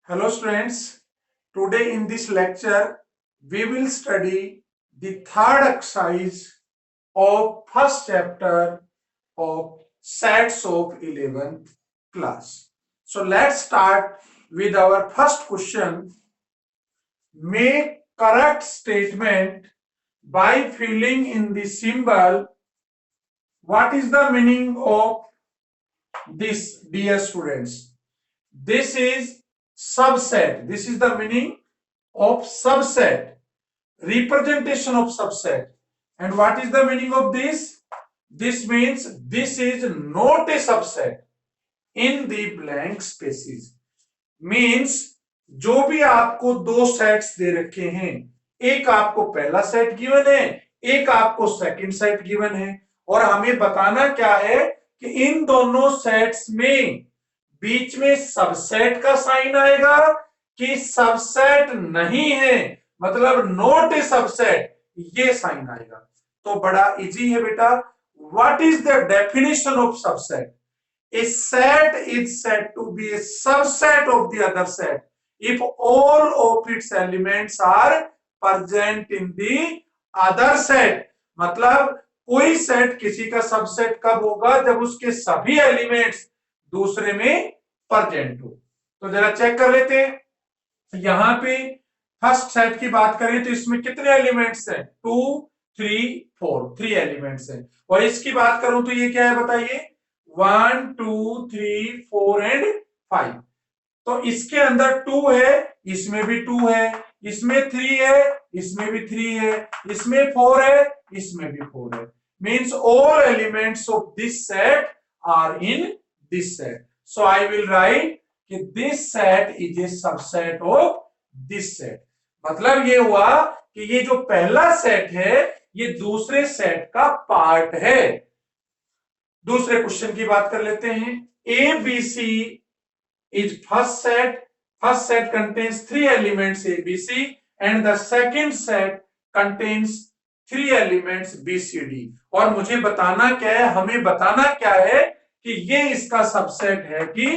Hello students, today in this lecture we will study the third exercise of first chapter of sets of 11th class. So let's start with our first question. Make correct statement by filling in the symbol. What is the meaning of this, dear students? This is subset. This is the meaning of subset, representation of subset. And what is the meaning of this? This means this is not a subset in the blank spaces. Means जो भी आपको दो sets दे रखे हैं, एक आपको पहला set given है, एक आपको सेकंड सेट गिवन है, और हमें बताना क्या है कि इन दोनों सेट्स में बीच में सबसेट का साइन आएगा कि सबसेट नहीं है, मतलब नॉट ए सबसेट, ये साइन आएगा। तो बड़ा इजी है बेटा। What is the definition of subset? A set is said to be a subset of the other set if all of its elements are present in the other set। मतलब कोई set किसी का subset कब होगा? जब उसके सभी elements दूसरे में प्रेजेंट हो। तो जरा चेक कर लेते हैं। यहां पे फर्स्ट सेट की बात करें तो इसमें कितने एलिमेंट्स हैं? 2 3 4, 3 एलिमेंट्स हैं। और इसकी बात करूं तो ये क्या है बताइए? 1 2 3 4 एंड 5। तो इसके अंदर 2 है, इसमें भी 2 है, इसमें 3 है, इसमें भी 3 है, इसमें 4 है, इसमें भी 4 है। Means all elements of this set are in this set. So I will write कि this set is a subset of this set. मतलब ये हुआ कि ये जो पहला सेट है ये दूसरे सेट का पार्ट है। दूसरे क्वेश्चन की बात कर लेते हैं। A B C is first set. First set contains 3 elements A B C and the second set contains 3 elements B C D. और मुझे बताना क्या है, हमें बताना क्या है कि ये इसका सबसेट है कि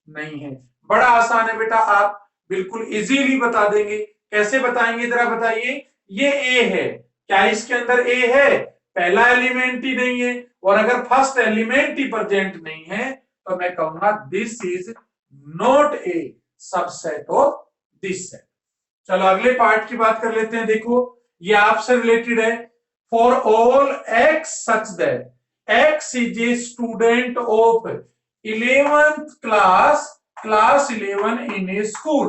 नहीं है। बड़ा आसान है बेटा, आप बिल्कुल इजीली बता देंगे। कैसे बताएंगे जरा बताइए। ये ए है, क्या इसके अंदर ए है? पहला एलिमेंट ही नहीं है, और अगर फर्स्ट एलिमेंट ही प्रेजेंट नहीं है तो मैं कहूंगा this is not a subset of this set. चलो अगले पार्ट की बात कर लेते हैं। देखो ये आपसे रिलेटेड है। For all x such that x is a student of 11th class, class 11 in A school.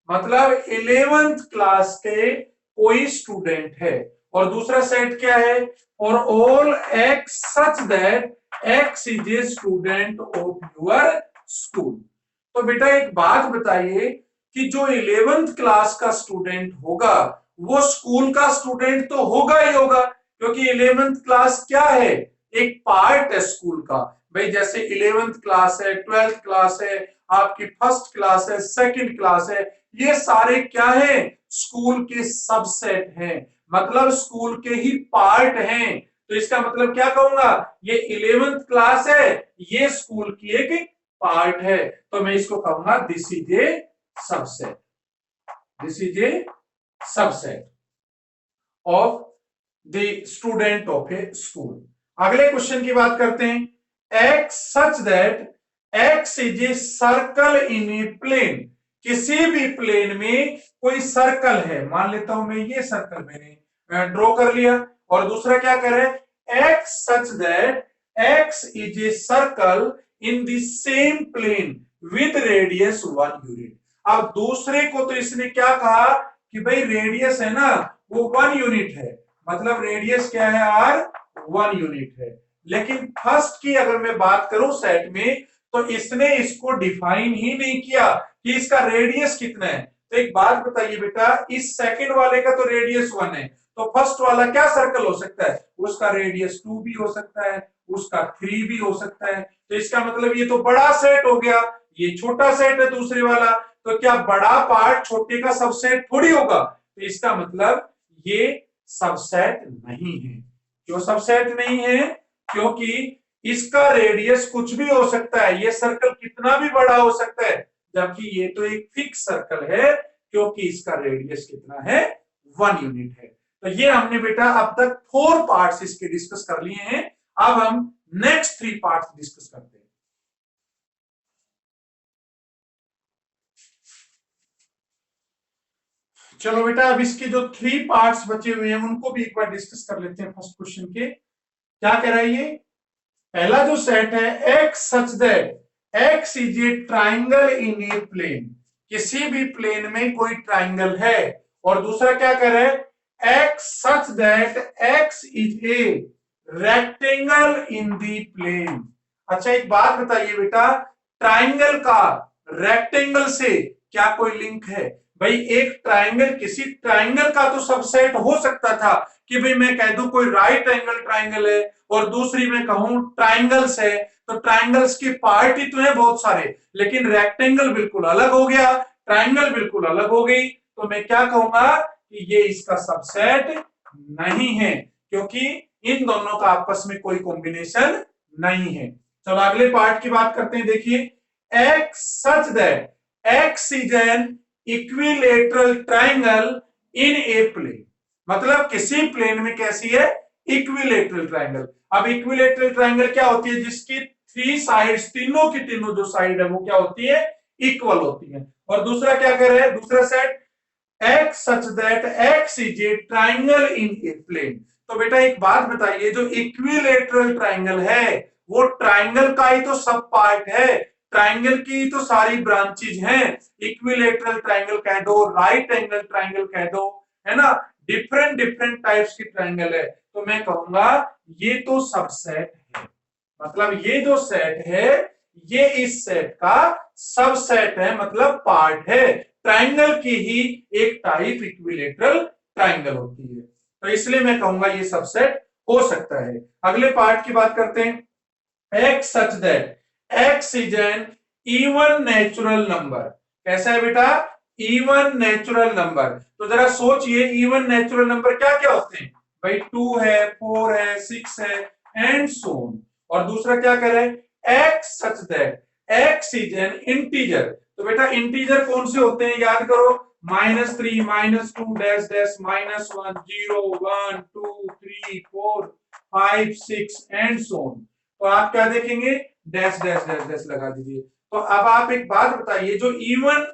मतलब 11th क्लास के कोई स्टूडेंट है। और दूसरा सेट क्या है? For all x such that x is a student of your school। तो बेटा एक बात बताइए कि जो 11th क्लास का स्टूडेंट होगा वो स्कूल का स्टूडेंट तो होगा ही होगा, क्योंकि 11th क्लास क्या है? एक पार्ट है स्कूल का। भाई जैसे 11th क्लास है, 12th क्लास है, आपकी फर्स्ट क्लास है, सेकंड क्लास है, ये सारे क्या है? स्कूल के सबसेट हैं, मतलब स्कूल के ही पार्ट हैं। तो इसका मतलब क्या कहूंगा? ये 11th क्लास है, ये स्कूल की एक पार्ट है, तो मैं इसको कहूंगा this is a subset. This is a subset of the student of a school. अगले क्वेश्चन की बात करते हैं। X such that x is a circle in a plane. किसी भी प्लेन में कोई सर्कल है, मान लेता हूं मैं ये सर्कल मैंने ड्रॉ कर लिया। और दूसरा क्या करे? X such that x is a circle in the same plane with radius 1 unit. अब दूसरे को तो इसने क्या कहा कि भाई रेडियस है ना वो 1 यूनिट है, मतलब रेडियस क्या है? आर 1 यूनिट है। लेकिन फर्स्ट की अगर मैं बात करूं सेट में, तो इसने इसको डिफाइन ही नहीं किया कि इसका रेडियस कितना है। तो एक बात बताइए बेटा, इस सेकंड वाले का तो रेडियस 1 है, तो फर्स्ट वाला क्या सर्कल हो सकता है? उसका रेडियस 2 भी हो सकता है, उसका 3 भी हो सकता है। तो इसका मतलब ये तो बड़ा सेट हो गया, ये छोटा सेट है दूसरे वाला। तो क्या बड़ा पार्ट छोटे का सबसेट थोड़ी होगा? तो इसका मतलब ये सबसेट नहीं है। क्यों सबसेट नहीं है? क्योंकि इसका रेडियस कुछ भी हो सकता है, ये सर्कल कितना भी बड़ा हो सकता है, जबकि ये तो एक फिक्स सर्कल है क्योंकि इसका रेडियस कितना है 1 यूनिट है। तो ये हमने बेटा अब तक 4 पार्ट्स इसके डिस्कस कर लिए हैं। अब हम नेक्स्ट 3 पार्ट्स डिस्कस करते हैं। चलो बेटा अब इसके जो 3 पार्ट्स बचे हुए हैं उनको भी एक बार डिस्कस कर लेते हैं। फर्स्ट क्वेश्चन के क्या कह रहा है ये, पहला जो सेट है x such that x is a triangle in a plane, किसी भी प्लेन में कोई ट्राइंगल है। और दूसरा क्या कह रहा है x such that x is a rectangle in the plane. अच्छा एक बात बताइए बेटा, ट्राइंगल का रेक्टेंगल से क्या कोई लिंक है? भाई एक ट्राइंगल किसी ट्राइंगल का तो सबसेट हो सकता था कि भाई मैं कह दूं कोई राइट एंगल ट्राइंगल है और दूसरी में कहूं ट्राइंगल्स है, तो ट्राइंगल्स की पार्ट ही तो है बहुत सारे, लेकिन रेक्टेंगल बिल्कुल अलग हो गया, ट्राइंगल बिल्कुल अलग हो गई, तो मैं क्या कहूंगा कि ये इसका सबसेट नहीं है क्योंकि इन दोनों का आपस में कोई कॉम्बिनेशन नहीं है। चलो अगले पार्ट की बात करते हैं। देखिए x such that x is an equilateral triangle in a plane, मतलब किसी प्लेन में कैसी है इक्विलेटरल ट्राइंगल। अब इक्विलेटरल ट्राइंगल क्या होती है, जिसकी 3 साइड्स, तीनों की तीनों जो साइड है वो क्या होती है इक्वल होती है। और दूसरा क्या कह रहे हैं, दूसरा set x such that x is a triangle in a plane. तो बेटा एक बात बताइए, जो इक्विलेटरल ट्राइंगल है वो ट्राइंगल का ही तो सब पार्ट है, ट्राइंगल की तो सारी ब्रांचेज हैं। इक्विलेटरल ट्राइंगल कह दो, राइट एंगल ट्राइंगल कह दो, है ना, डिफरेंट डिफरेंट टाइप्स की ट्राइंगल है, तो मैं कहूंगा ये तो सबसेट है। मतलब ये जो सेट है ये इस सेट का सबसेट है, मतलब पार्ट है। ट्राइंगल की ही एक टाइप इक्विलेटरल ट्राइंगल होती है, तो इसलिए मैं कहूंगा ये सबसेट हो सकता है। अगले पार्ट की बात करते हैं। x such that x is an even natural number, कैसा है बेटा इवन नेचुरल नंबर। तो जरा सोचिए इवन नेचुरल नंबर क्या क्या होते हैं, भाई 2 है, 4 है, 6 है एंड सो ऑन। और दूसरा क्या कह रहे हैं x such that x is an integer। तो बेटा इंटीजर कौन से होते हैं याद करो, -3 -2 dash dash -1 0 1 2 3 4 5 6 and so on. तो आप क्या देखेंगे डैश डैश डैश डैश लगा दीजिए। तो अब आप एक बात बताइए, जो इवन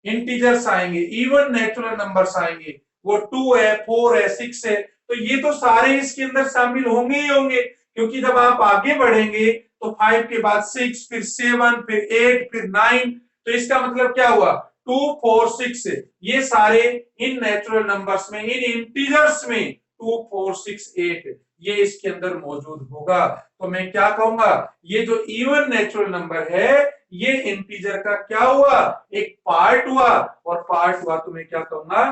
इंटीजर्स आएंगे, इवन नेचुरल नंबर्स आएंगे, वो 2 है, 4 है, 6 है, तो ये तो सारे इसके अंदर शामिल होंगे ही होंगे, क्योंकि जब आप आगे बढ़ेंगे तो 5 के बाद 6, फिर 7, फिर 8, फिर 9, तो इसका मतलब क्या हुआ 2 4 6, ये सारे इन नेचुरल नंबर्स में, इन इंटीजर्स में 2 4 6 8 ये इसके अंदर मौजूद होगा। तो मैं क्या कहूंगा ये जो इवन नेचुरल नंबर है ये इंटीजर का क्या हुआ एक पार्ट हुआ, और पार्ट हुआ तो मैं क्या कहूंगा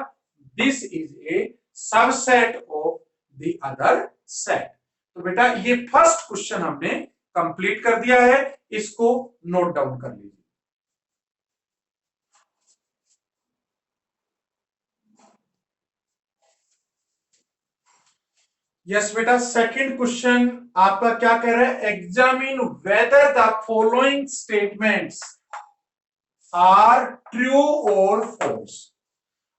this is a subset of the other set. तो बेटा ये फर्स्ट क्वेश्चन हमने कंप्लीट कर दिया है, इसको नोट डाउन कर लीजिए। यस बेटा सेकंड क्वेश्चन आपका क्या कह रहा है, examine whether the following statements are true और फॉल्स।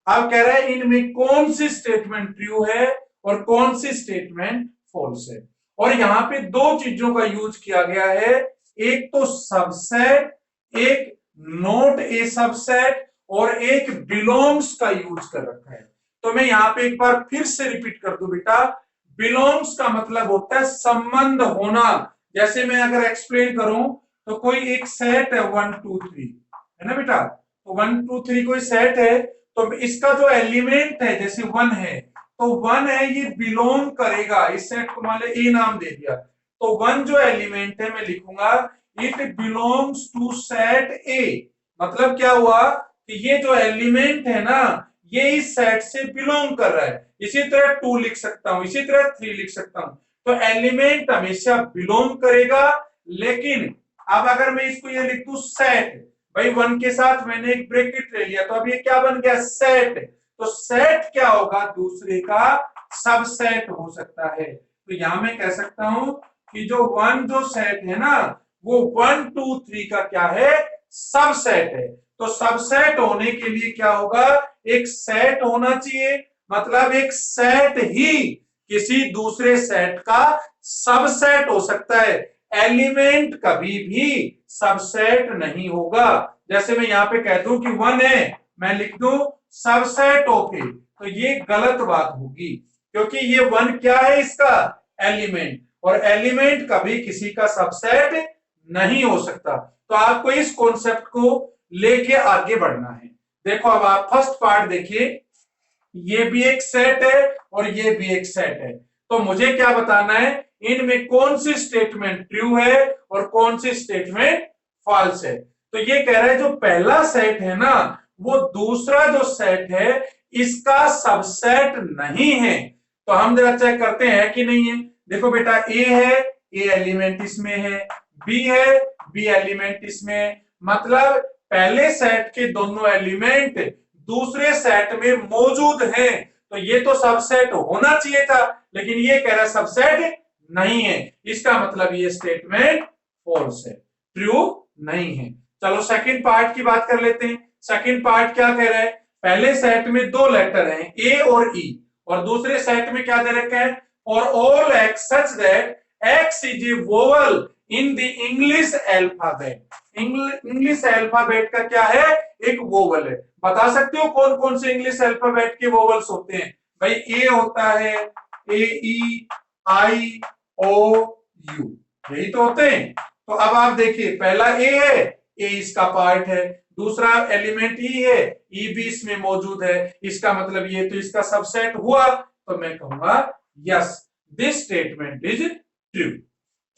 अब कह रहा है इनमें कौन सी स्टेटमेंट ट्रू है और कौन सी स्टेटमेंट फॉल्स है। और यहां पे दो चीजों का यूज किया गया है, एक तो सबसेट, एक नोट ए सबसेट, और एक बिलोंग्स का यूज कर रखा है। तो मैं यहां पे एक बार फिर से रिपीट कर दूं बेटा, बिलोंग्स का मतलब होता है संबंध होना। जैसे मैं अगर एक्सप्लेन करूं तो कोई एक सेट है 1 2 3 है ना बेटा, तो 1 2 3 कोई सेट है, तो इसका जो एलिमेंट है जैसे 1 है, तो 1 है ये बिलोंग करेगा, इस सेट को मान ए नाम दे दिया, तो 1 जो एलिमेंट है मैं लिखूंगा it belongs to set A. मतलब क्या हुआ कि ये जो एलिमेंट है ना ये इस सेट से बिलोंग कर रहा है। इसी तरह 2 लिख सकता हूं, इसी तरह 3 लिख सकता हूं। तो एलिमेंट हमेशा बिलोंग करेगा, लेकिन अब अगर मैं इसको ये लिख दूं सेट, भाई 1 के साथ मैंने एक ब्रैकेट ले लिया, तो अब ये क्या बन गया सेट। तो सेट क्या होगा दूसरे का सबसेट हो सकता है। तो यहां मैं कह सकता हूं कि जो 1 जो सेट है ना वो 1 2 3 का क्या है सबसेट है। तो सबसेट होने के लिए क्या होगा, एक सेट होना चाहिए, मतलब एक सेट ही किसी दूसरे सेट का सबसेट हो सकता है। एलिमेंट कभी भी सबसेट नहीं होगा। जैसे मैं यहां पे कह दूं कि 1 है, मैं लिख दूं सबसेट ओके, तो ये गलत बात होगी, क्योंकि ये 1 क्या है, इसका एलिमेंट, और एलिमेंट कभी किसी का सबसेट नहीं हो सकता। तो आपको इस कॉन्सेप्ट को लेके आगे बढ़ना है। देखो अब आप फर्स्ट पार्ट देखिए, ये भी एक सेट है और ये भी एक सेट है, तो मुझे क्या बताना है, इनमें कौन सी स्टेटमेंट ट्रू है और कौन सी स्टेटमेंट फॉल्स है। तो ये कह रहा है जो पहला सेट है ना, वो दूसरा जो सेट है इसका सबसेट नहीं है। तो हम जरा चेक करते हैं कि नहीं है। देखो बेटा, ए है, ए एलिमेंट इसमें है, बी है, बी एलिमेंट इसमें है, मतलब पहले सेट के दोनों एलिमेंट दूसरे सेट में मौजूद हैं, तो ये तो सबसेट होना चाहिए था, लेकिन ये कह रहा है सबसेट नहीं है, इसका मतलब ये स्टेटमेंट फॉल्स है, ट्रू नहीं है। चलो सेकंड पार्ट की बात कर लेते हैं। सेकंड पार्ट क्या कह रहा है, पहले सेट में दो लेटर हैं ए और ई, और दूसरे सेट में क्या दे रखा है, for all x such that x is A vowel in the English alphabet. English alphabet का क्या है, एक वोवल है। बता सकते हो कौन कौन से इंग्लिश अल्फाबेट के वोवल्स होते हैं? भाई ए होता है, ए ई आई ओ यू, यही तो होते हैं। तो अब आप देखिए, पहला ए है, ए इसका पार्ट है, दूसरा एलिमेंट ई है, ई भी इसमें मौजूद है, इसका मतलब ये तो इसका सबसेट हुआ, तो मैं कहूंगा yes this statement is true.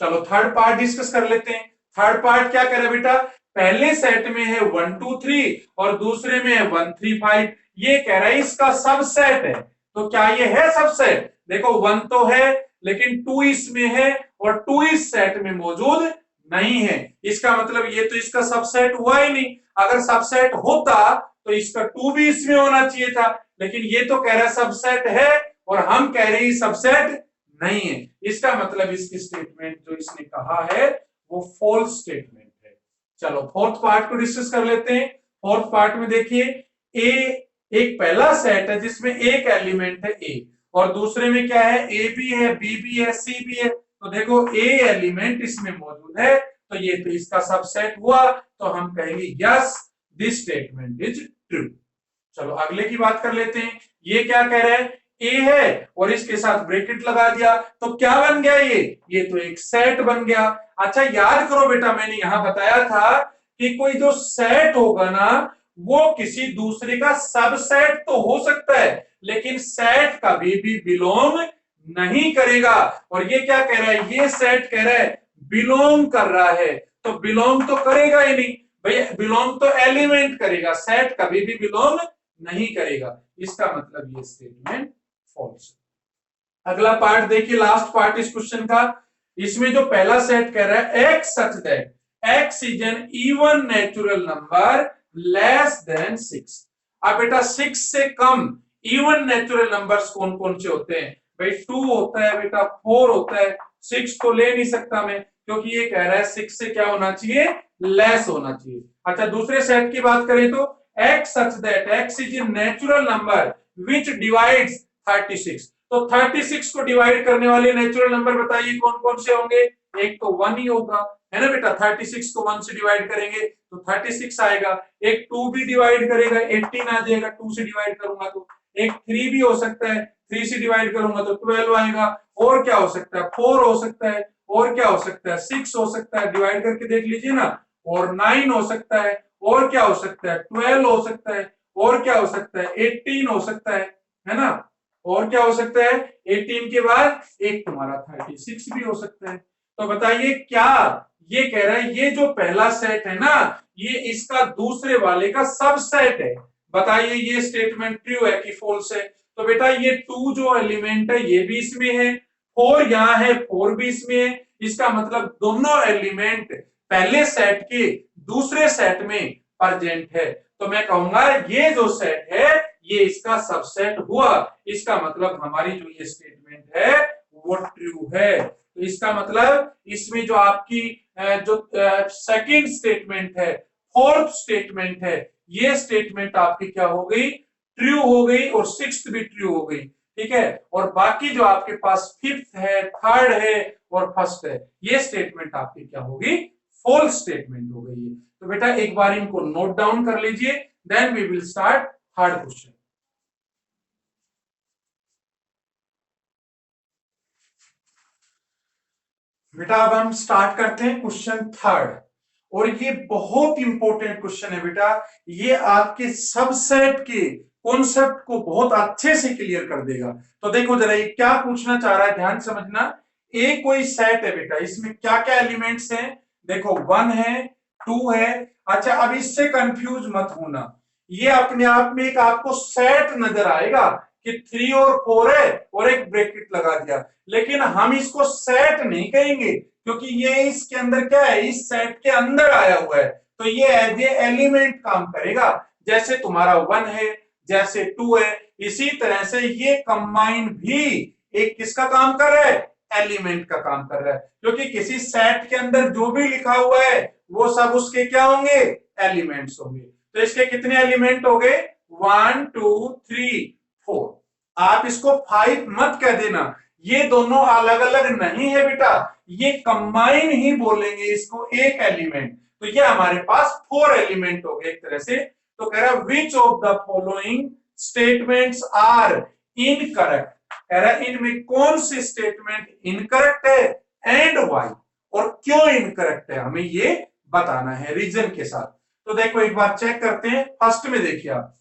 चलो थर्ड पार्ट डिस्कस कर लेते हैं। थर्ड पार्ट क्या करे बेटा, पहले सेट में है 1 2 3 और दूसरे में है 1 3 5, ये कह रहा है इसका सबसेट है। तो क्या ये है सबसेट? देखो 1 तो है, लेकिन 2 इसमें है और 2 इस सेट में मौजूद नहीं है, इसका मतलब ये तो इसका सबसेट हुआ ही नहीं। अगर सबसेट होता तो इसका 2 भी इसमें होना चाहिए था, लेकिन ये तो कह रहा है सबसेट है और हम कह रहे हैं सबसेट नहीं है, इसका मतलब इसकी स्टेटमेंट जो इसने कहा है वो फॉल्स स्टेटमेंट है। चलो फोर्थ पार्ट को डिस्कस कर लेते हैं। फोर्थ पार्ट में देखिए, ए एक पहला सेट है जिसमें एक एलिमेंट है ए, और दूसरे में क्या है, ए भी है, बी भी है, सी भी है। तो देखो ए एलिमेंट इसमें मौजूद है, तो ये तो इसका सबसेट हुआ, तो हम कहेंगे yes this statement is true. चलो अगले की बात कर लेते हैं। ये क्या कह रहा है, ए है और इसके साथ ब्रैकेट लगा दिया, तो क्या बन गया, ये तो एक सेट बन गया। अच्छा याद करो बेटा, मैंने यहां बताया था कि कोई जो सेट होगा ना, वो किसी दूसरे का सबसेट तो हो सकता है, लेकिन सेट कभी भी बिलोंग नहीं करेगा। और ये क्या कह रहा है, ये सेट कह रहा है बिलोंग कर रहा है, तो बिलोंग तो करेगा ही नहीं भाई, बिलोंग तो एलिमेंट करेगा, सेट कभी भी बिलोंग नहीं करेगा, इसका मतलब ये स्टेटमेंट फॉल्स। अगला पार्ट देखिए, लास्ट पार्ट इस क्वेश्चन का। इसमें जो पहला सेट कह रहा है x such that x is N even natural number less than 6। अब बेटा 6 से कम इवन नेचुरल नंबर्स कौन कौन से होते हैं? भाई 2 होता है बेटा, 4 होता है, 6 तो ले नहीं सकता मैं, क्योंकि ये कह रहा है 6 से क्या होना चाहिए, लेस होना चाहिए। अच्छा दूसरे सेट की बात करें तो x such that x is a natural number which divides 36, तो 36 को डिवाइड करने वाले नेचुरल नंबर बताइए कौन कौन से होंगे? एक तो 1 ही होगा, है ना बेटा, 36 को 1 से डिवाइड करेंगे तो 36 आएगा। एक 2 भी डिवाइड करेगा 18 आ जाएगा, 2 से डिवाइड करूंगा तो। एक 3 भी हो सकता है, 3 से डिवाइड करूंगा तो 12 आएगा। और क्या हो सकता है, 4 हो सकता है, और क्या हो सकता है, 6 हो सकता है, डिवाइड करके देख लीजिए ना, और 9 हो सकता है, और क्या हो सकता है, 12 हो सकता है, और क्या हो सकता है, 18 हो सकता है ना, और क्या हो सकता है, 18 के बाद एक तुम्हारा 36 भी हो सकता है। तो बताइए क्या ये कह रहा है, ये जो पहला सेट है ना, ये इसका दूसरे वाले का सबसेट है। बताइए ये स्टेटमेंट ट्रू है कि फॉल्स है? तो बेटा ये 2 जो एलिमेंट है ये भी इसमें है, 4 यहाँ है, 4 भी इसमें है, इसका मतलब दोनों एलिमेंट पहले सेट के दूसरे सेट में प्रेजेंट है। तो मैं कहूंगा ये जो सेट है ये इसका सबसेट हुआ, इसका मतलब हमारी जो ये स्टेटमेंट है वो ट्रू है। तो इसका मतलब इसमें जो आपकी जो सेकंड स्टेटमेंट है फोर्थ स्टेटमेंट है, ये स्टेटमेंट आपकी क्या हो गई, ट्रू हो गई, और सिक्स्थ भी ट्रू हो गई, ठीक है। और बाकी जो आपके पास फिफ्थ है, थर्ड है और फर्स्ट है, ये स्टेटमेंट आपकी क्या होगी, फॉल्स स्टेटमेंट हो गई है। तो बेटा एक बार इनको नोट डाउन कर लीजिए, then we will start hard question. बेटा अब हम स्टार्ट करते हैं क्वेश्चन थर्ड, और ये बहुत इंपॉर्टेंट क्वेश्चन है बेटा। ये आपके सबसेट के कॉन्सेप्ट को बहुत अच्छे से क्लियर कर देगा। तो देखो जरा ये क्या पूछना चाह रहा है, ध्यान समझना। ए कोई सेट है बेटा, इसमें क्या क्या एलिमेंट्स हैं, देखो 1 है, 2 है। अच्छा अब इससे कंफ्यूज मत होना, ये अपने आप में एक आपको सेट नजर आएगा कि 3 और 4 है और एक ब्रैकेट लगा दिया, लेकिन हम इसको सेट नहीं कहेंगे क्योंकि ये इसके अंदर क्या है, इस सेट के अंदर आया हुआ है, तो ये एज ए एलिमेंट काम करेगा। जैसे तुम्हारा 1 है, जैसे 2 है, इसी तरह से ये कंबाइन भी एक किसका काम कर रहा है, एलिमेंट का काम कर रहा है, क्योंकि किसी सेट के अंदर जो भी लिखा हुआ है वो सब उसके क्या होंगे, एलिमेंट्स होंगे। तो इसके कितने एलिमेंट हो गए, 1 2 3 4। आप इसको 5 मत कह देना, ये दोनों अलग अलग नहीं है बेटा, ये कंबाइन ही बोलेंगे इसको, एक एलिमेंट। तो ये हमारे पास 4 एलिमेंट हो गए एक तरह से। तो कह रहा which of the following statements are incorrect, कह रहा इनमें कौन सी स्टेटमेंट इनकरेक्ट है एंड वाई, और क्यों इनकरेक्ट है हमें ये बताना है रीजन के साथ। तो देखो एक बार चेक करते हैं, फर्स्ट में देखिए आप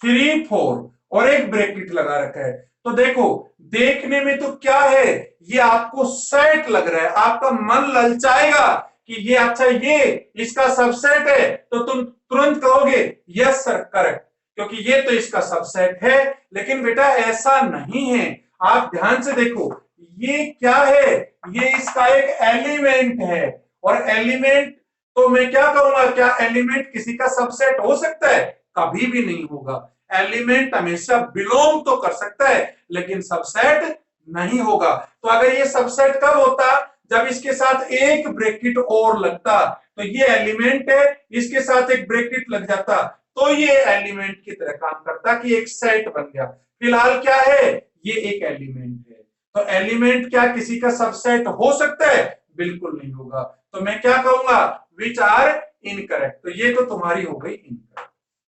3 4 और एक ब्रैकेट लगा रखा है। तो देखो देखने में तो क्या है, ये आपको सेट लग रहा है, आपका मन ललचाएगा कि ये अच्छा ये इसका सबसेट है, तो तुम तुरंत कहोगे यस सर करेक्ट, क्योंकि ये तो इसका सबसेट है। लेकिन बेटा ऐसा नहीं है, आप ध्यान से देखो, ये क्या है, ये इसका एक एलिमेंट है, और एलिमेंट तो मैं क्या कहूंगा, क्या एलिमेंट किसी का सबसेट हो सकता है, कभी भी नहीं होगा। एलिमेंट हमेशा बिलोंग तो कर सकता है लेकिन सबसेट नहीं होगा। तो अगर ये सबसेट कब होता, जब इसके साथ एक ब्रैकेट और लगता, तो ये एलिमेंट है, इसके साथ एक ब्रैकेट लग जाता तो ये एलिमेंट की तरह काम करता कि एक सेट बन गया। फिलहाल क्या है, ये एक एलिमेंट है, तो एलिमेंट क्या किसी का सबसेट हो सकता है, बिल्कुल नहीं होगा। तो मैं क्या कहूंगा, विच आर इनकरेक्ट, तो ये तो तुम्हारी हो गई इनकरेक्ट,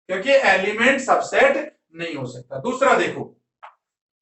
क्योंकि एलिमेंट सबसेट नहीं हो सकता। दूसरा देखो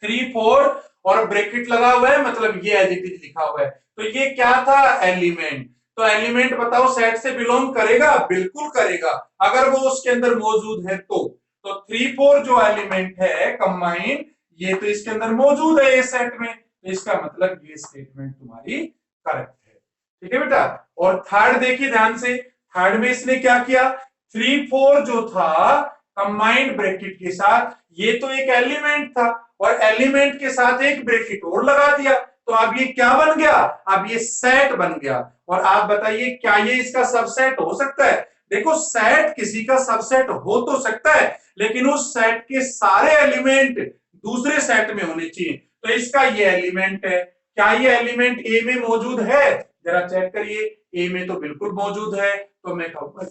3 4 और ब्रैकेट लगा हुआ है, मतलब ये एज इट इज लिखा हुआ है, तो ये क्या था, एलिमेंट। तो एलिमेंट बताओ सेट से बिलोंग करेगा, बिल्कुल करेगा, अगर वो उसके अंदर मौजूद है तो। 3 4 जो एलिमेंट है कंबाइन, ये तो इसके अंदर मौजूद है इस सेट में, तो इसका मतलब ये स्टेटमेंट तुम्हारी करेक्ट है, ठीक है बेटा। और थर्ड देखिए ध्यान से, थर्ड में इसने क्या किया, 3 4 जो था कंबाइंड ब्रैकेट के साथ, ये तो एक एलिमेंट था और एलिमेंट के साथ एक ब्रैकेट और लगा दिया, तो अब ये क्या बन गया, अब ये सेट बन गया। और आप बताइए क्या ये इसका सबसेट हो सकता है, देखो सेट किसी का सबसेट हो तो सकता है, लेकिन उस सेट के सारे एलिमेंट दूसरे सेट में होने चाहिए। तो इसका ये एलिमेंट है, क्या ये एलिमेंट ए में मौजूद है, जरा चेक करिए, ए में तो बिल्कुल मौजूद है, तो मैं कहूंगा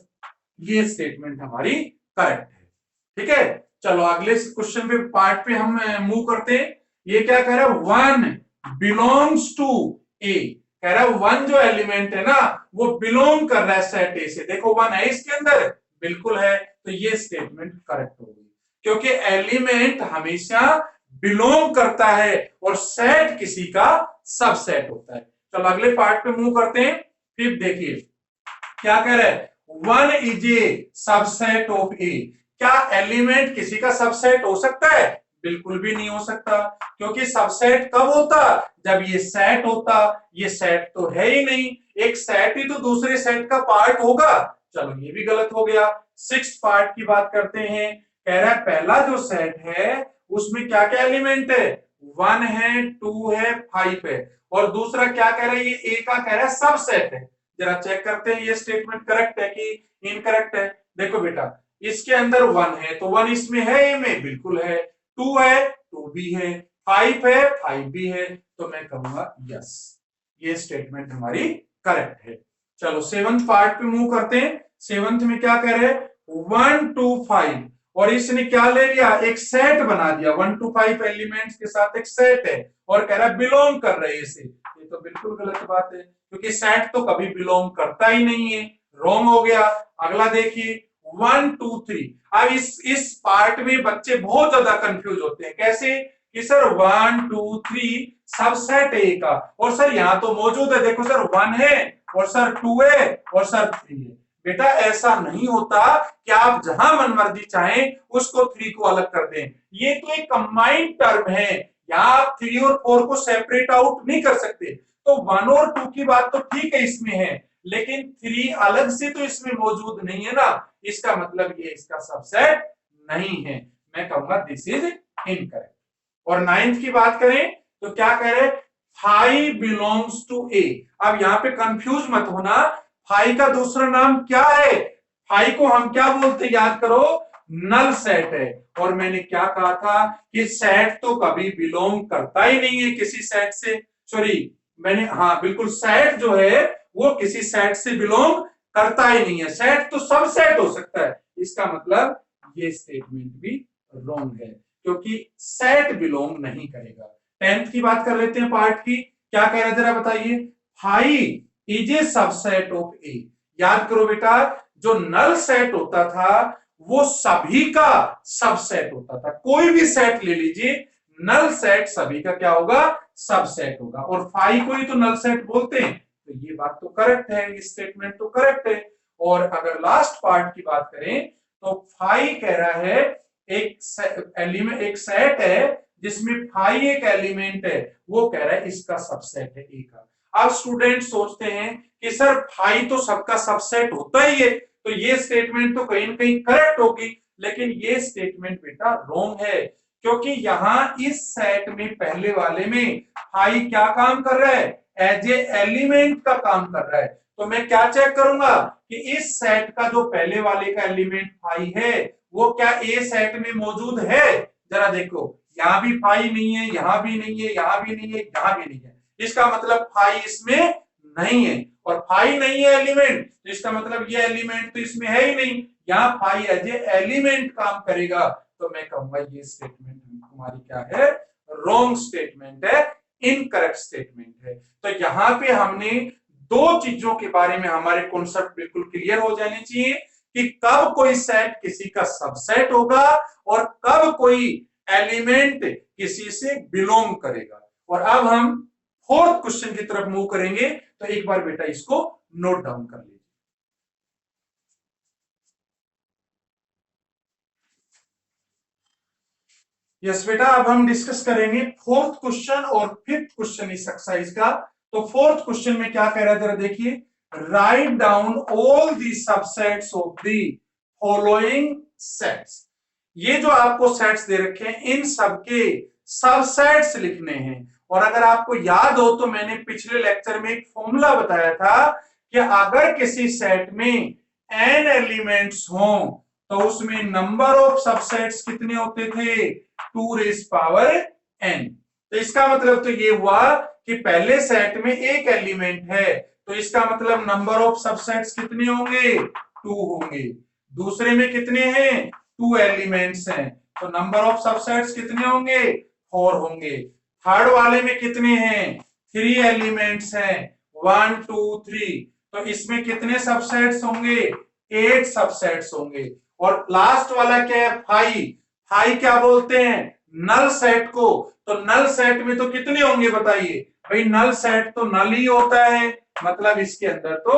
ये स्टेटमेंट हमारी करेक्ट है, ठीक है। चलो अगले क्वेश्चन पे पार्ट पे हम मूव करते हैं। ये क्या कह रहा है, वन बिलोंग्स टू ए, कह रहा है वन जो एलिमेंट है ना वो बिलोंग कर रहा है सेट ए से, देखो वन है इसके अंदर, बिल्कुल है, तो ये स्टेटमेंट करेक्ट होगी, क्योंकि एलिमेंट हमेशा बिलोंग करता है और सेट किसी का सबसेट होता है। चलो अगले पार्ट पे मूव करते हैं। फिर देखिए क्या कह रहा है, one is a subset of A, क्या एलिमेंट किसी का सबसेट हो सकता है, बिल्कुल भी नहीं हो सकता, क्योंकि सबसेट कब होता, जब ये सेट होता, ये सेट तो है ही नहीं, एक सेट ही तो दूसरे सेट का पार्ट होगा। चलो ये भी गलत हो गया। सिक्स्थ पार्ट की बात करते हैं, कह रहा है पहला जो सेट है उसमें क्या क्या एलिमेंट है, 1 है, 2 है, 5 है, और दूसरा क्या कह रहा है, ये ए का कह रहा है सबसेट है। जरा चेक करते हैं ये स्टेटमेंट करेक्ट है कि इनकरेक्ट है। देखो बेटा इसके अंदर 1 है तो 1 इसमें है, ए में बिल्कुल है, 2 है 2 भी है, 5 है 5 भी है, तो मैं कहूंगा यस, ये स्टेटमेंट हमारी करेक्ट है। चलो सेवंथ पार्ट पे मूव करते हैं। सेवंथ में क्या कह रहे 1 to 5, और इसने क्या ले लिया, एक सेट बना दिया, 1 to 5 एलिमेंट्स के साथ एक सेट है, और कह रहा है बिलोंग कर रहे हैं इसे। ये तो बिल्कुल गलत बात है, क्योंकि सेट तो कभी बिलोंग करता ही नहीं है, रॉन्ग हो गया। अगला देखिए 1 2 3। अब इस पार्ट में बच्चे बहुत ज्यादा कंफ्यूज होते हैं, कैसे कि सर 1 2 3 सबसेट है का, और सर यहां तो मौजूद है, देखो सर 1 है और सर 2 है और सर 3 है। बेटा ऐसा नहीं होता कि आप जहां मनमर्जी चाहें उसको 3 को अलग कर दें, ये तो एक कंबाइंड टर्म है, यहां आप 3 और 4 को सेपरेट आउट नहीं कर सकते। तो 1 और 2 की बात तो ठीक है इसमें है, लेकिन 3 अलग से तो इसमें मौजूद नहीं है ना, इसका मतलब ये इसका सबसेट नहीं है। मैं कहूंगा दिस इज इनकरेक्ट। और 9th की बात करें तो क्या कह रहे, फाइव बिलोंग्स टू ए। अब यहां पे कंफ्यूज मत होना, फाइव का दूसरा नाम क्या है, फाइव को हम क्या बोलते याद करो, नल सेट है। और मैंने क्या कहा था कि सेट तो कभी बिलोंग करता ही नहीं है किसी सेट से, सॉरी मैंने, हाँ बिल्कुल, सेट जो है वो किसी सेट से बिलोंग करता ही नहीं है, सेट तो सब सेट हो सकता है। इसका मतलब ये स्टेटमेंट भी रॉन्ग है, क्योंकि सेट बिलोंग नहीं करेगा। 10th की बात कर लेते हैं पार्ट की, क्या कह रहे हैं जरा बताइए, five is a subset of A. याद करो बेटा, जो नल सेट होता था वो सभी का सबसेट होता था, कोई भी सेट ले लीजिए, नल सेट सभी का क्या होगा, सबसेट होगा, और फाइव को ही तो नल सेट बोलते हैं। तो ये बात तो करेक्ट है, ये स्टेटमेंट तो करेक्ट है। और अगर लास्ट पार्ट की बात करें तो फाइव कह रहा है एक एलिमेंट, एक सेट है जिसमें फाइव एक एलिमेंट है, वो कह रहा है इसका सबसेट है ए का। अब स्टूडेंट सोचते हैं कि सर फाइव तो सबका सबसेट होता ही है, तो ये स्टेटमेंट तो कहीं ना कहीं करेक्ट होगी, लेकिन ये स्टेटमेंट बेटा रॉन्ग है, क्योंकि यहां इस सेट में पहले वाले में फाइव क्या काम कर रहा है, एज ए एलिमेंट का काम कर रहा है। तो मैं क्या चेक करूंगा कि इस सेट का जो पहले वाले का एलिमेंट फाइव है वो क्या ए सेट में मौजूद है। जरा देखो, यहां भी फाइव नहीं है, यहां भी नहीं है, यहां भी नहीं है, यहां भी नहीं है, इसका मतलब फाइव इसमें नहीं है, और फाइव नहीं है एलिमेंट, तो इसका मतलब ये एलिमेंट तो इसमें है ही नहीं, यहाँ फाइव एज ए एलिमेंट काम करेगा। तो मैं कहूंगा ये स्टेटमेंट हमारी क्या है, रॉन्ग स्टेटमेंट है, इनकरेक्ट स्टेटमेंट है। तो यहां पे हमने दो चीजों के बारे में हमारे कॉन्सेप्ट बिल्कुल क्लियर हो जाने चाहिए कि कब कोई सेट किसी का सबसेट होगा और कब कोई एलिमेंट किसी से बिलोंग करेगा। और अब हम फोर्थ क्वेश्चन की तरफ मूव करेंगे, तो एक बार बेटा इसको नोट डाउन कर लीजिए। यस बेटा, अब हम डिस्कस करेंगे फोर्थ क्वेश्चन और फिफ्थ क्वेश्चन इस एक्सरसाइज का। तो फोर्थ क्वेश्चन में क्या कह रहा है जरा देखिए, write down all the subsets of the following sets. ये जो आपको सेट्स दे रखे हैं इन सबके सबसेट्स लिखने हैं। और अगर आपको याद हो तो मैंने पिछले लेक्चर में एक फॉर्मूला बताया था कि अगर किसी सेट में n एलिमेंट्स हों तो उसमें नंबर ऑफ सबसेट्स कितने होते थे, 2 रेज़ पावर n। तो इसका मतलब तो ये हुआ कि पहले सेट में एक एलिमेंट है, तो इसका मतलब नंबर ऑफ सबसेट्स कितने होंगे, 2 होंगे। दूसरे में कितने हैं, 2 एलिमेंट्स हैं, तो नंबर ऑफ सबसेट्स कितने होंगे, 4 होंगे। थर्ड वाले में कितने हैं, 3 एलिमेंट्स हैं, 1 2 3, तो इसमें कितने सबसेट्स होंगे, 8 सबसेट्स होंगे। और लास्ट वाला क्या है, 5। 5 क्या बोलते हैं, नल सेट को। तो नल सेट में तो कितने होंगे बताइए भाई, नल सेट तो नल ही होता है, मतलब इसके अंदर तो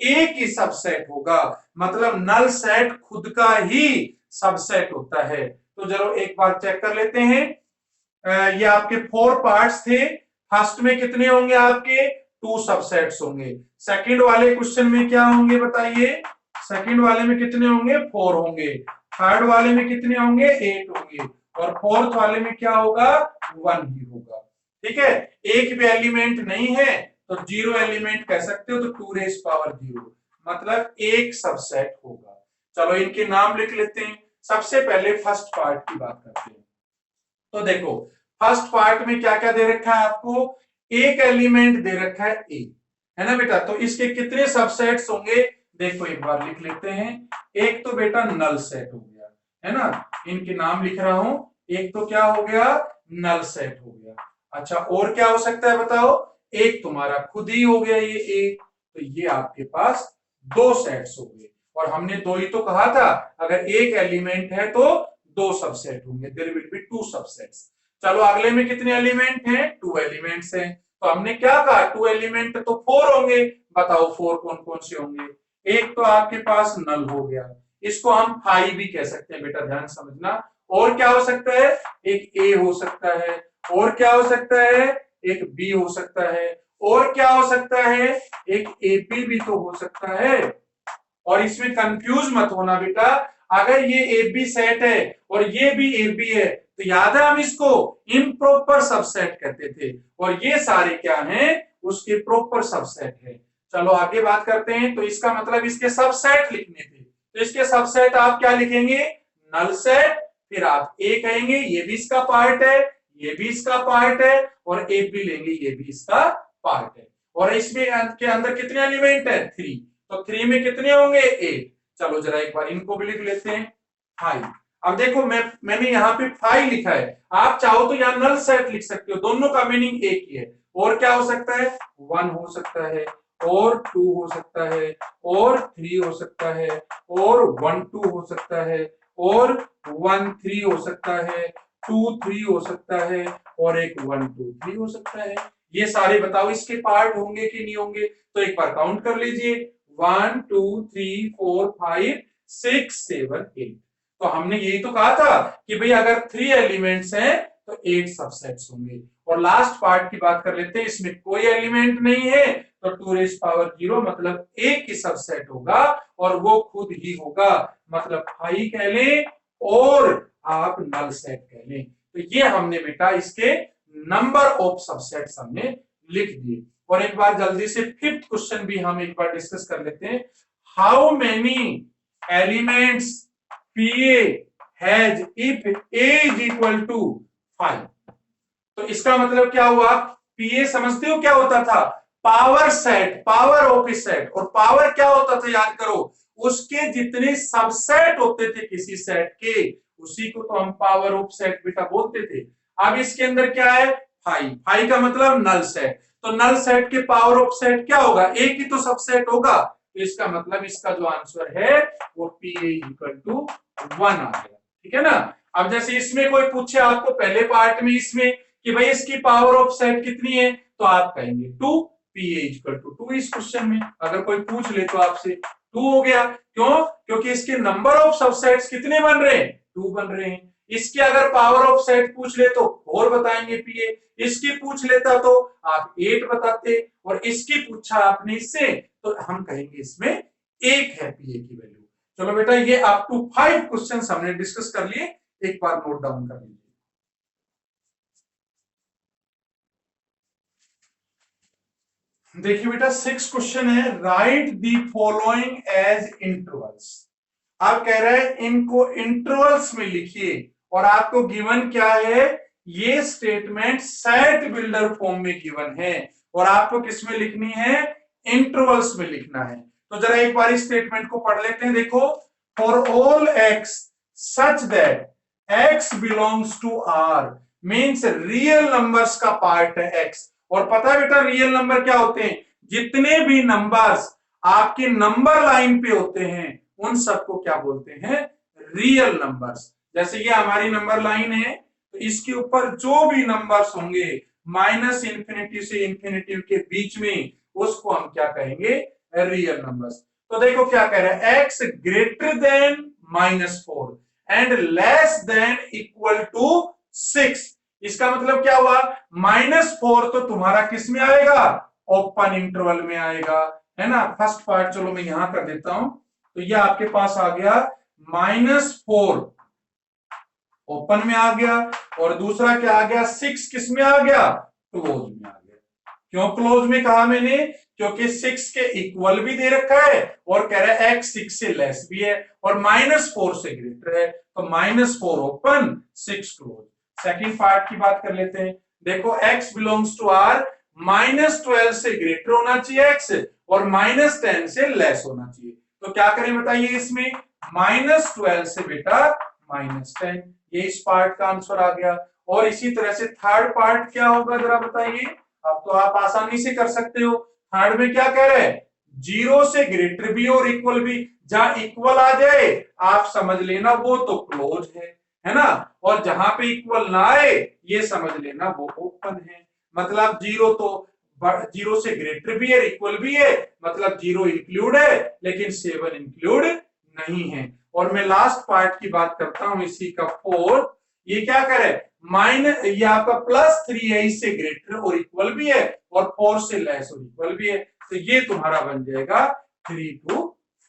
एक ही सबसेट होगा, मतलब नल सेट खुद का ही सबसेट होता है। तो जरूर एक बार चेक कर लेते हैं। ये आपके 4 पार्ट्स थे। फर्स्ट में कितने होंगे आपके, 2 सबसेट्स होंगे। सेकंड वाले क्वेश्चन में क्या होंगे बताइए, सेकंड वाले में कितने होंगे, 4 होंगे। थर्ड वाले में कितने होंगे, 8 होंगे। और फोर्थ वाले में क्या होगा, 1 ही होगा। ठीक है, एक भी एलिमेंट नहीं है तो 0 एलिमेंट कह सकते हो, तो 2 रेज़ पावर 0, मतलब एक सबसेट होगा। चलो इनके नाम लिख लेते हैं। सबसे पहले फर्स्ट पार्ट की बात करते हैं। तो देखो फर्स्ट पार्ट में क्या क्या दे रखा है आपको, एक एलिमेंट दे रखा है ए, है ना बेटा। तो इसके कितने सबसेट्स होंगे, देखो एक बार लिख लेते हैं। एक तो बेटा नल सेट हो गया, है ना, इनके नाम लिख रहा हूं। एक तो क्या हो गया, नल सेट हो गया। अच्छा और क्या हो सकता है बताओ, एक तुम्हारा खुद ही हो गया ये ए, तो ये आपके पास दो सेट्स हो गए। और हमने दो ही तो कहा था, अगर एक एलिमेंट है तो दो सबसेट होंगे, there will be two subsets. चलो अगले में कितने एलिमेंट हैं, टू एलिमेंट्स हैं। तो हमने क्या कहा, टू एलिमेंट तो फोर होंगे। बताओ फोर कौन कौन से होंगे। एक तो आपके पास नल हो गया, इसको हम फाई भी कह सकते हैं बेटा, ध्यान समझना। और क्या हो सकता है, एक ए हो सकता है, और क्या हो सकता है, एक बी हो सकता है, और क्या हो सकता है, एक एपी भी तो हो सकता है। और इसमें कंफ्यूज मत होना बेटा, अगर ये ए बी सेट है और ये भी ए बी है तो याद है हम इसको इम्प्रॉपर सबसेट कहते थे, और ये सारे क्या हैं, उसके प्रॉपर सबसेट है। चलो आगे बात करते हैं। तो इसका मतलब इसके सबसेट लिखने थे, तो इसके सबसेट आप क्या लिखेंगे, नल सेट, फिर आप ए कहेंगे ये भी इसका पार्ट है, ये भी इसका पार्ट है, और ए बी लेंगे ये भी इसका पार्ट है। और इसमें के अंदर कितने एलिमेंट है, थ्री, तो थ्री में कितने होंगे, एट। चलो जरा एक बार इनको भी लिख लेते हैं, फाइव। अब देखो मैंने यहाँ पे फाइव लिखा है, आप चाहो तो यहाँ नल सेट लिख सकते हो, दोनों का मीनिंग एक ही है। और क्या हो सकता है, वन हो सकता है, और टू हो सकता है, और थ्री हो सकता है, और वन टू हो सकता है, और वन थ्री हो सकता है, टू थ्री हो सकता है, और एक वन टू थ्री हो सकता है। ये सारे बताओ इसके पार्ट होंगे कि नहीं होंगे, तो एक बार काउंट कर लीजिए, 1 2 3 4 5 6 7 8। तो हमने यही तो कहा था कि भाई अगर थ्री एलिमेंट्स हैं तो 8 सबसेट्स होंगे। और लास्ट पार्ट की बात कर लेते हैं, इसमें कोई एलिमेंट नहीं है तो 2 रेज पावर 0 मतलब एक ही सबसेट होगा, और वो खुद ही होगा, मतलब 5 कह लें और आप नल सेट कह लें। तो ये हमने बेटा इसके नंबर ऑफ सबसेट्स हमने लिख दिए। और एक बार जल्दी से फिफ्थ क्वेश्चन भी हम एक बार डिस्कस कर लेते हैं। How many elements PA has if A is equal to 5। तो इसका मतलब क्या हुआ, पीए समझते हो क्या होता था, power set, power of set. और पावर क्या होता था याद करो, उसके जितने सबसेट होते थे किसी सेट के, उसी को तो हम पावर ऑफ सेट बेटा बोलते थे। अब इसके अंदर क्या है, फाइव, फाइव का मतलब नल सेट। तो नल सेट के पावर ऑफ सेट क्या होगा, एक ही तो सबसेट होगा, तो इसका मतलब इसका जो आंसर है वो पी इक्वल टू 1 आ गया। ठीक है ना। अब जैसे इसमें कोई पूछे आपको पहले पार्ट में इसमें कि भाई इसकी पावर ऑफ सेट कितनी है, तो आप कहेंगे 2, पी इक्वल टू 2 इस क्वेश्चन में अगर कोई पूछ ले तो आपसे 2 हो गया। क्यों, क्योंकि इसके नंबर ऑफ सबसेट्स कितने बन रहे हैं, 2 बन रहे हैं। इसकी अगर पावर ऑफ सेट पूछ ले तो 4 बताएंगे पीए, इसकी पूछ लेता तो आप 8 बताते, और इसकी पूछा आपने इससे तो हम कहेंगे इसमें 1 है पीए की वैल्यू। चलो बेटा ये अप टू 5 क्वेश्चंस हमने डिस्कस कर लिए, एक बार नोट डाउन कर लीजिए। देखिए बेटा 6 क्वेश्चन है, write the following as intervals. आप कह रहे हैं इनको इंटरवल्स में लिखिए, और आपको गिवन क्या है, ये स्टेटमेंट सेट बिल्डर फॉर्म में गिवन है, और आपको किसमें लिखनी है, इंटरवल्स में लिखना है। तो जरा एक बार इस स्टेटमेंट को पढ़ लेते हैं। देखो, for all x such that x belongs to R, means real numbers का पार्ट है एक्स। और पता है बेटा रियल नंबर क्या होते हैं, जितने भी नंबर्स आपके नंबर लाइन पे होते हैं उन सबको क्या बोलते हैं, रियल नंबर्स। जैसे ये हमारी नंबर लाइन है, तो इसके ऊपर जो भी नंबर्स होंगे माइनस इंफिनिटी से इंफिनिटी के बीच में, उसको हम क्या कहेंगे, रियल नंबर्स। तो देखो क्या कह रहा है, x greater than -4 and less than equal to 6। इसका मतलब क्या हुआ, -4 तो तुम्हारा किस में आएगा, ओपन इंटरवल में आएगा, है ना। फर्स्ट पार्ट चलो मैं यहां कर देता हूं। तो ये आपके पास आ गया -4 ओपन में आ गया, और दूसरा क्या आ गया, 6 किस में आ गया, क्लोज में आ गया। क्यों क्लोज में कहा मैंने, क्योंकि 6 के इक्वल भी दे रखा है, और कह रहा है x 6 से लेस भी है, और -4 से ग्रेटर है, तो -4 ओपन 6 क्लोज। सेकंड पार्ट की बात कर लेते हैं। देखो x बिलोंग्स टू r, -12 से ग्रेटर होना चाहिए x, और -10 से लेस होना चाहिए। तो क्या करें बताइए इसमें, -12 से बेटा -10, ये इस पार्ट का आंसर आ गया। और इसी तरह से थर्ड पार्ट क्या होगा जरा बताइए, अब तो आप आसानी से कर सकते हो। थर्ड में क्या कह रहे हैं, 0 से ग्रेटर भी और इक्वल भी, जहां इक्वल आ जाए आप समझ लेना वो तो क्लोज है ना, और जहां पे इक्वल ना आए ये समझ लेना वो ओपन है। मतलब 0 तो 0 से ग्रेटर भी है, इक्वल भी है, मतलब 0 इंक्लूड है लेकिन 7 इंक्लूड नहीं है। और मैं लास्ट पार्ट की बात करता हूं इसी का 4, ये क्या करे, माइनस, ये आपका +3 है, इससे ग्रेटर और इक्वल भी है, और 4 से लेस और इक्वल भी है, तो ये तुम्हारा बन जाएगा 3 to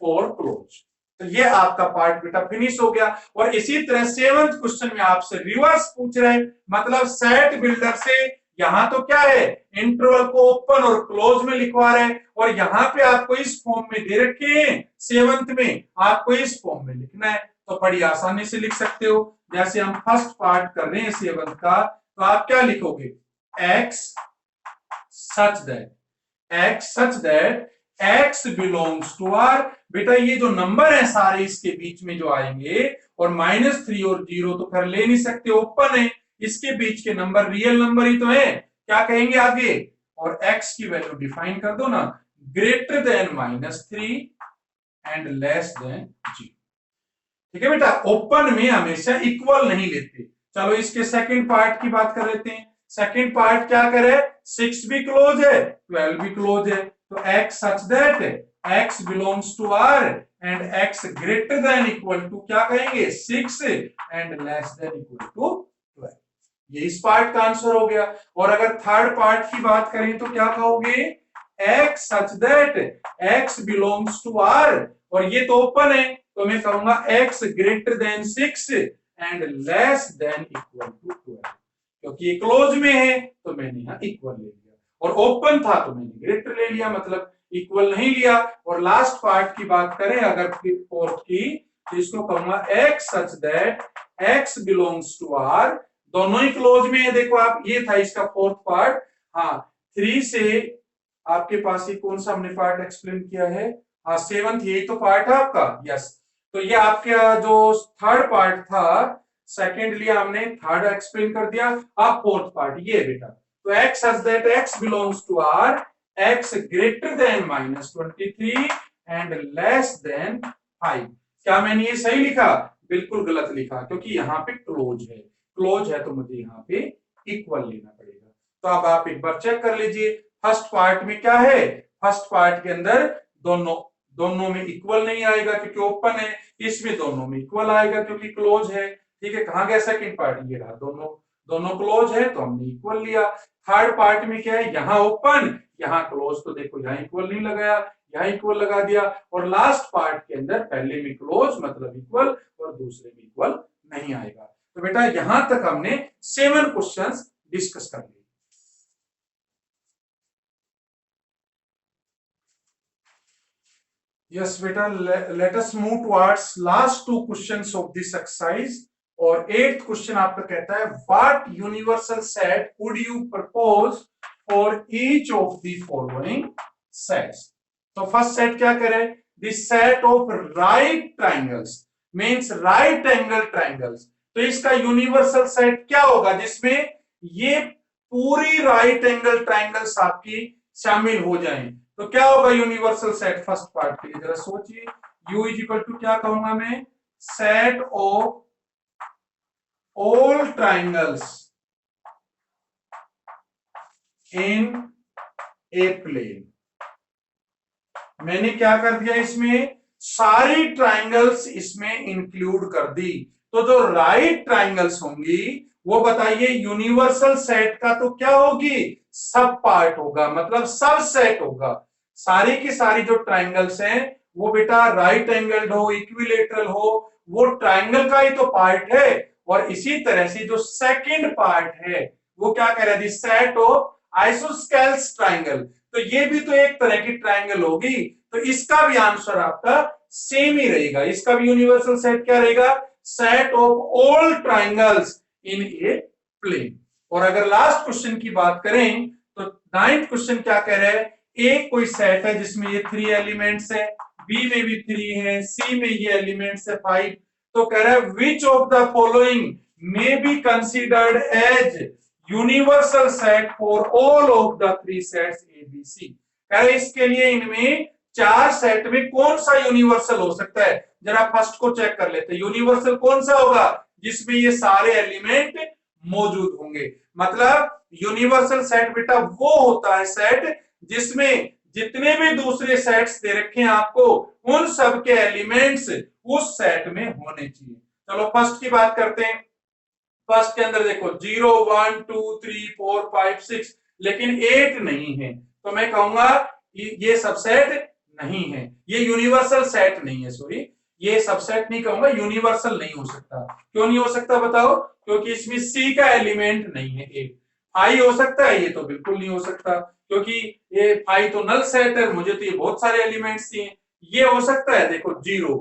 4 क्लोज। तो ये आपका पार्ट बेटा फिनिश हो गया। और इसी तरह 7th क्वेश्चन में आपसे रिवर्स पूछ रहे हैं, मतलब सेट बिल्डर से यहां तो क्या है, इंटरवल को ओपन और क्लोज में लिखवा रहे हैं, और यहां पे आपको इस फॉर्म में दे रखे हैं 7th में, आपको इस फॉर्म में लिखना है, तो बड़ी आसानी से लिख सकते हो। जैसे हम फर्स्ट पार्ट कर रहे हैं 7th का, तो आप क्या लिखोगे, x such that x belongs to R। बेटा ये जो नंबर है सारे इसके बीच में जो आएंगे, और -3 और 0 तो कर ले नहीं सकते, ओपन है, इसके बीच के नंबर रियल नंबर ही तो है, क्या कहेंगे आगे, और x की वैल्यू डिफाइन कर दो ना, greater than -3 and less then 0। ठीक है बेटा, ओपन में हमेशा इक्वल नहीं लेते। चलो इसके सेकंड पार्ट की बात कर लेते हैं। सेकंड पार्ट क्या करे, 6 भी क्लोज है, 12 भी क्लोज है, तो x such that x belongs to R and x greater than equal to क्या कहेंगे 6 and less than equal to 12। ये इस पार्ट का आंसर हो गया। और अगर थर्ड पार्ट की बात करें तो क्या कहोगे, x such that x belongs to R, और ये तो ओपन है, तो मैं कहूंगा x greater than 6 and less than equal to 12, क्योंकि ये क्लोज में है तो मैंने यहां इक्वल ले लिया, और ओपन था तो मैंने ग्रेटर ले लिया, मतलब इक्वल नहीं लिया। और लास्ट पार्ट की बात करें अगर फोर्थ की, तो इसको कहूंगा x such that x belongs to R, दोनों ही क्लोज में है, देखो आप, ये था इसका फोर्थ पार्ट। हाँ 3 से आपके पास ये कौन सा हमने पार्ट एक्सप्लेन किया है, हाँ 7th, यही तो पार्ट है आपका, यस। तो ये आपका जो थर्ड पार्ट था, सेकंड लिया हमने, थर्ड एक्सप्लेन कर दिया, अब फोर्थ पार्ट ये बेटा, तो x such that x belongs to R, x greater than -23 and less than 5। क्या मैंने ये सही लिखा, बिल्कुल गलत लिखा, क्योंकि यहाँ पे क्लोज है, क्लोज है तो मुझे यहाँ पे इक्वल लेना पड़ेगा। तो अब आप एक बार चेक कर लीजिए, फर्स्ट पार्ट में क्या है, फर्स्ट पार्ट के अंदर दोनों में इक्वल नहीं आएगा क्योंकि ओपन है, इसमें दोनों में इक्वल आएगा क्योंकि क्लोज है। ठीक है, कहां गया सेकंड पार्ट, ये रहा, दोनों क्लोज है तो हमने इक्वल लिया। थर्ड पार्ट में क्या है, यहाँ ओपन यहाँ क्लोज, तो देखो यहाँ इक्वल नहीं लगाया, यहाँ इक्वल लगा दिया। और लास्ट पार्ट के अंदर पहले में क्लोज मतलब इक्वल और दूसरे में इक्वल नहीं आएगा। तो बेटा यहां तक हमने 7 क्वेश्चंस डिस्कस कर लिए। यस बेटा, let us move towards last 2 questions of this exercise. और 8th क्वेश्चन आपका कहता है, what universal set would you propose for each of the following sets. तो फर्स्ट सेट क्या करे, the set of right triangles means right angle triangles. तो इसका universal set क्या होगा जिसमें ये पूरी राइट एंगल ट्राइंगल्स आपकी शामिल हो जाएं। तो क्या होगा यूनिवर्सल सेट फर्स्ट पार्ट के लिए, जरा सोचिए। U इज इक्वल टू क्या कहूंगा मैं, set of all triangles in a plane. मैंने क्या कर दिया, इसमें सारी ट्राइंगल्स इसमें इंक्लूड कर दी। तो जो राइट ट्राइंगल्स होंगी वो बताइए यूनिवर्सल सेट का तो क्या होगी, सब पार्ट होगा, मतलब सब सेट होगा। सारी की सारी जो ट्राइंगल्स हैं वो बेटा राइट एंगल्ड हो, इक्विलेटरल हो, वो ट्राइंगल का ही तो पार्ट है। और इसी तरह से जो सेकंड पार्ट है वो क्या कह रहा है, सेट ऑफ आइसोस्केल्स ट्राइंगल। तो ये भी तो एक तरह की ट्राइंगल होगी, तो इसका भी आंसर आपका सेम ही रहेगा। इसका भी यूनिवर्सल सेट क्या रहेगा, set of all triangles in a plane. और अगर लास्ट क्वेश्चन की बात करें तो 9th क्वेश्चन क्या कह रहा है, ए कोई सेट है जिसमें ये 3 एलिमेंट्स है, बी में भी 3 है, सी में ये एलिमेंट्स है 5। तो कह रहा है which of the following may be considered as universal set for all of the 3 sets A B C. कह रहे इसके लिए इनमें 4 सेट में कौन सा यूनिवर्सल हो सकता है। जरा फर्स्ट को चेक कर लेते हैं, यूनिवर्सल कौन सा होगा जिसमें ये सारे एलिमेंट मौजूद होंगे। मतलब यूनिवर्सल सेट बेटा वो होता है सेट जिसमें जितने भी दूसरे सेट्स दे रखे हैं आपको उन सब के एलिमेंट्स उस सेट में होने चाहिए। चलो फर्स्ट की बात करते हैं। फर्स्ट के अंदर देखो 0 1 2 3 4 5 6 लेकिन 8 नहीं है, तो मैं कहूंगा ये सबसेट नहीं है, ये यूनिवर्सल सेट नहीं है। सॉरी, ये सबसेट नहीं कहूंगा, यूनिवर्सल नहीं हो सकता। क्यों नहीं हो सकता बताओ? क्योंकि इसमें सी का एलिमेंट नहीं है। एक फाई हो सकता है, ये तो बिल्कुल नहीं हो सकता क्योंकि ये फाई तो नल सेट है, मुझे तो ये बहुत सारे एलिमेंट्स चाहिए। ये हो सकता है, देखो 0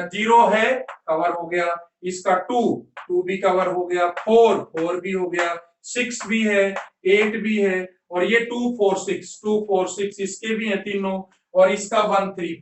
0 है, कवर हो गया। इसका 2 भी कवर हो गया, 4 भी हो गया, 6 भी है, 8 भी है, और ये 2 4 6 इसके भी हैं तीनों, और इसका 1 3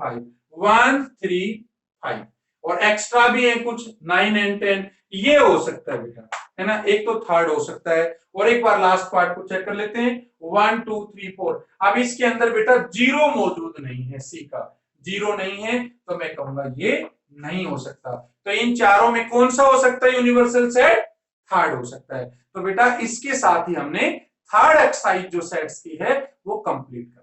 5 और एक्स्ट्रा भी है कुछ 9 एंड 10। ये हो सकता है बेटा, है ना। एक तो थर्ड हो सकता है। और एक बार लास्ट पार्ट को चेक कर लेते हैं, 1 2 3 4। अब इसके अंदर बेटा 0 मौजूद नहीं है, सी का 0 नहीं है, तो मैं कहूंगा ये नहीं हो सकता। तो इन चारों में कौन सा हो सकता है यूनिवर्सल सेट? थर्ड हो सकता है। तो बेटा इसके साथ ही हमने थर्ड एक्सरसाइज जो सेट्स की है वो कंप्लीट कर